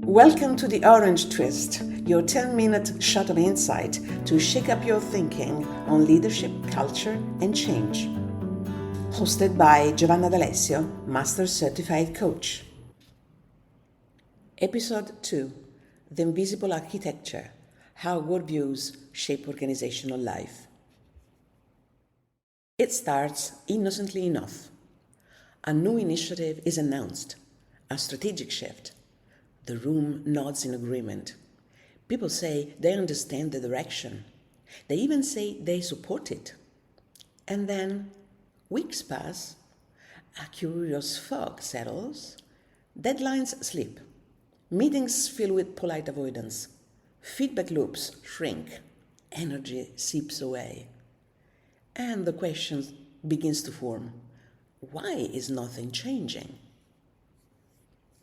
Welcome to the Orange Twist, your 10-minute shot of insight to shake up your thinking on leadership, culture, and change. Hosted by Giovanna D'Alessio, Master Certified Coach. Episode 2, The Invisible Architecture, How Worldviews Shape Organizational Life. It starts innocently enough. A new initiative is announced, a strategic shift. The room nods in agreement. People say they understand the direction. They even say they support it. And then weeks pass, a curious fog settles, deadlines slip, meetings fill with polite avoidance, feedback loops shrink, energy seeps away. And the question begins to form, why is nothing changing?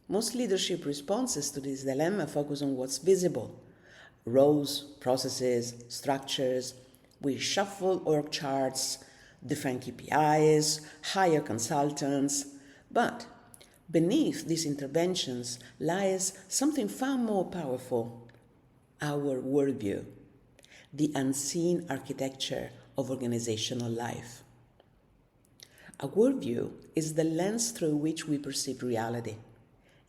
Most leadership responses to this dilemma focus on what's visible. Roles, processes, structures. We shuffle org charts, define KPIs, hire consultants. But beneath these interventions lies something far more powerful, our worldview, the unseen architecture of organizational life. A worldview is the lens through which we perceive reality.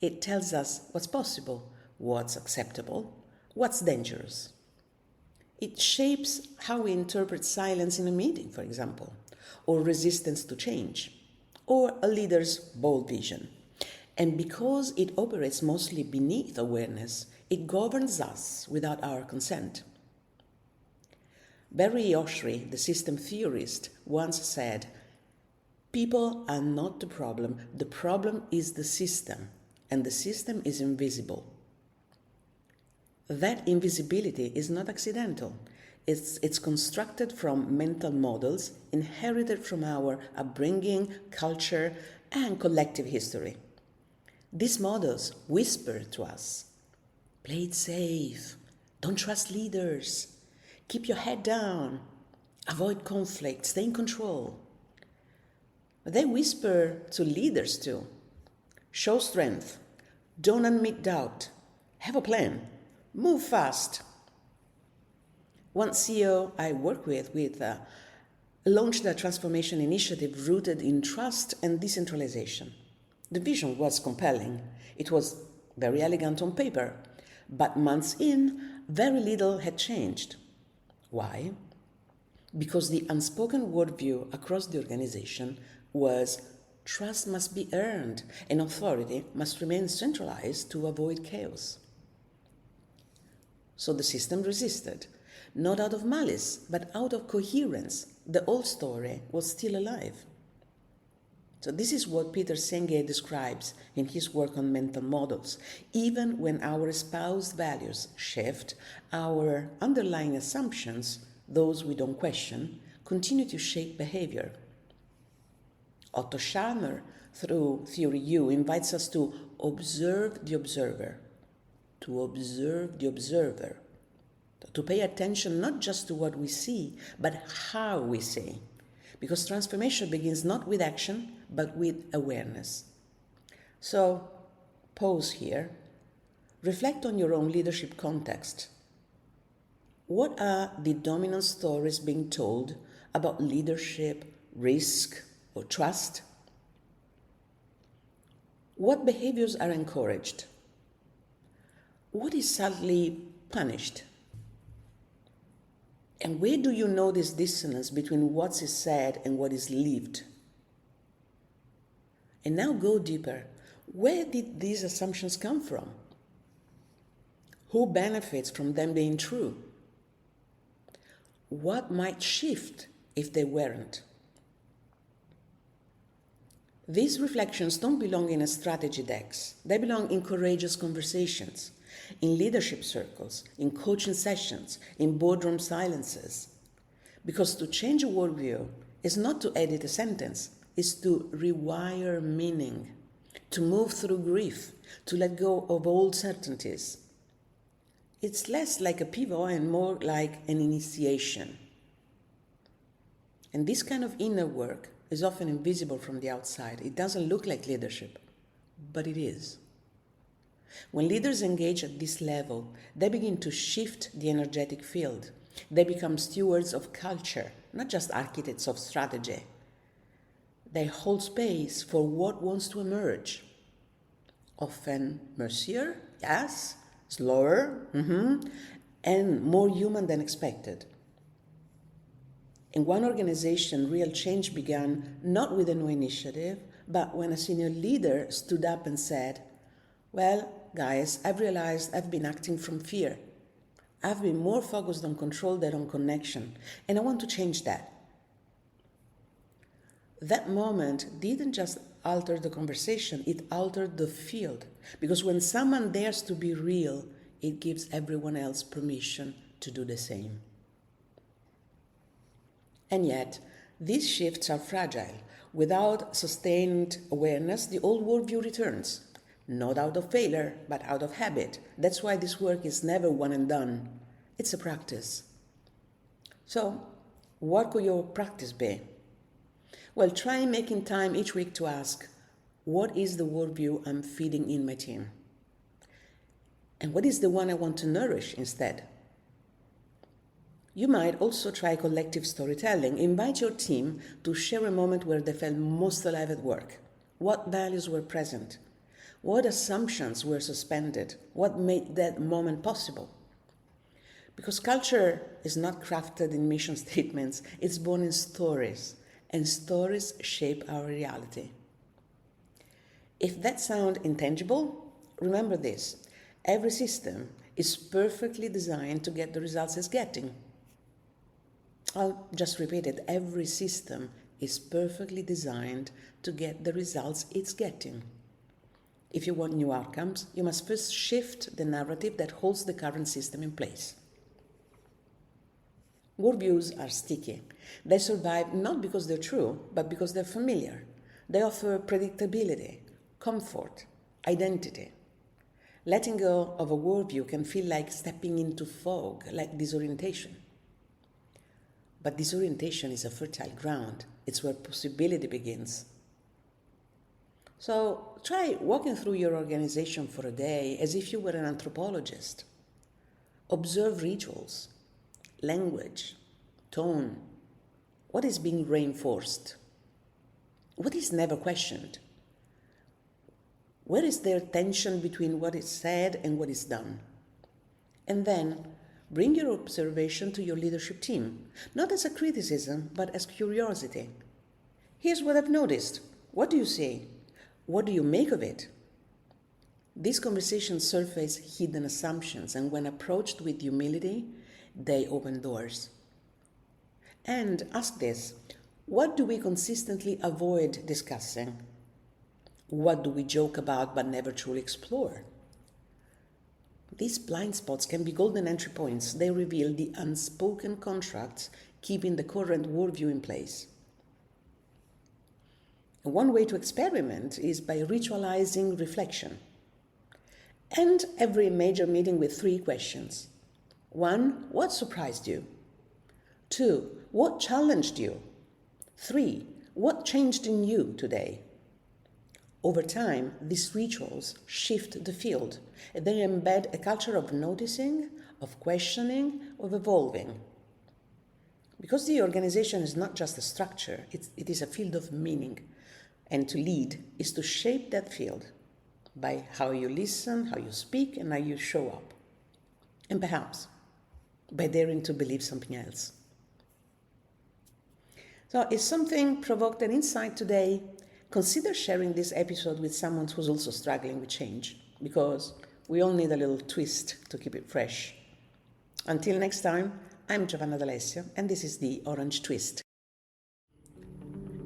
It tells us what's possible, what's acceptable, what's dangerous. It shapes how we interpret silence in a meeting, for example, or resistance to change, or a leader's bold vision. And because it operates mostly beneath awareness, it governs us without our consent. Barry Oshry, the system theorist, once said, "People are not the problem is the system. And the system is invisible." That invisibility is not accidental. It's constructed from mental models inherited from our upbringing, culture, and collective history. These models whisper to us, play it safe, don't trust leaders, keep your head down, avoid conflict, stay in control. They whisper to leaders too. Show strength. Don't admit doubt. Have a plan. Move fast. One CEO I work with launched a transformation initiative rooted in trust and decentralization. The vision was compelling. It was very elegant on paper, but months in, very little had changed. Why? Because the unspoken worldview across the organization was trust must be earned, and authority must remain centralized to avoid chaos. So the system resisted, not out of malice, but out of coherence. The old story was still alive. So this is what Peter Senge describes in his work on mental models. Even when our espoused values shift, our underlying assumptions, those we don't question, continue to shape behavior. Otto Scharmer, through Theory U, invites us to observe the observer, to pay attention not just to what we see, but how we see. Because transformation begins not with action, but with awareness. So, pause here. Reflect on your own leadership context. What are the dominant stories being told about leadership, risk, or trust? What behaviors are encouraged? What is sadly punished? And where do you notice dissonance between what is said and what is lived? And now go deeper. Where did these assumptions come from? Who benefits from them being true? What might shift if they weren't? These reflections don't belong in a strategy decks. They belong in courageous conversations, in leadership circles, in coaching sessions, in boardroom silences. Because to change a worldview is not to edit a sentence, it's to rewire meaning, to move through grief, to let go of old certainties. It's less like a pivot and more like an initiation. And this kind of inner work is often invisible from the outside. It doesn't look like leadership, but it is. When leaders engage at this level, they begin to shift the energetic field. They become stewards of culture, not just architects of strategy. They hold space for what wants to emerge. Often messier, yes, slower, and more human than expected. In one organization, real change began not with a new initiative, but when a senior leader stood up and said, "Well, guys, I've realized I've been acting from fear. I've been more focused on control than on connection, and I want to change that." That moment didn't just alter the conversation, it altered the field. Because when someone dares to be real, it gives everyone else permission to do the same. And yet, these shifts are fragile. Without sustained awareness, the old worldview returns. Not out of failure, but out of habit. That's why this work is never one and done. It's a practice. So, what could your practice be? Well, try making time each week to ask, what is the worldview I'm feeding in my team? And what is the one I want to nourish instead? You might also try collective storytelling. Invite your team to share a moment where they felt most alive at work. What values were present? What assumptions were suspended? What made that moment possible? Because culture is not crafted in mission statements, it's born in stories, and stories shape our reality. If that sounds intangible, remember this: every system is perfectly designed to get the results it's getting. I'll just repeat it. Every system is perfectly designed to get the results it's getting. If you want new outcomes, you must first shift the narrative that holds the current system in place. Worldviews are sticky. They survive not because they're true, but because they're familiar. They offer predictability, comfort, identity. Letting go of a worldview can feel like stepping into fog, like disorientation. But disorientation is a fertile ground. It's where possibility begins. So try walking through your organization for a day as if you were an anthropologist. Observe rituals, language, tone. What is being reinforced? What is never questioned? Where is there tension between what is said and what is done? And then bring your observation to your leadership team, not as a criticism, but as curiosity. Here's what I've noticed. What do you see? What do you make of it? These conversations surface hidden assumptions, and when approached with humility, they open doors. And ask this: what do we consistently avoid discussing? What do we joke about but never truly explore? These blind spots can be golden entry points. They reveal the unspoken contracts keeping the current worldview in place. One way to experiment is by ritualizing reflection. End every major meeting with 3 questions. 1, what surprised you? 2, what challenged you? 3, what changed in you today? Over time, these rituals shift the field. They embed a culture of noticing, of questioning, of evolving. Because the organization is not just a structure, it is a field of meaning. And to lead is to shape that field by how you listen, how you speak, and how you show up. And perhaps by daring to believe something else. So if something provoked an insight today, consider sharing this episode with someone who's also struggling with change, because we all need a little twist to keep it fresh. Until next time, I'm Giovanna D'Alessio, and this is the Orange Twist.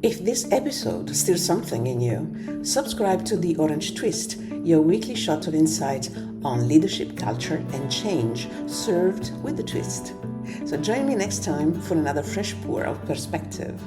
If this episode stirs something in you, subscribe to the Orange Twist, your weekly shot of insight on leadership, culture, and change, served with a twist. So join me next time for another fresh pour of perspective.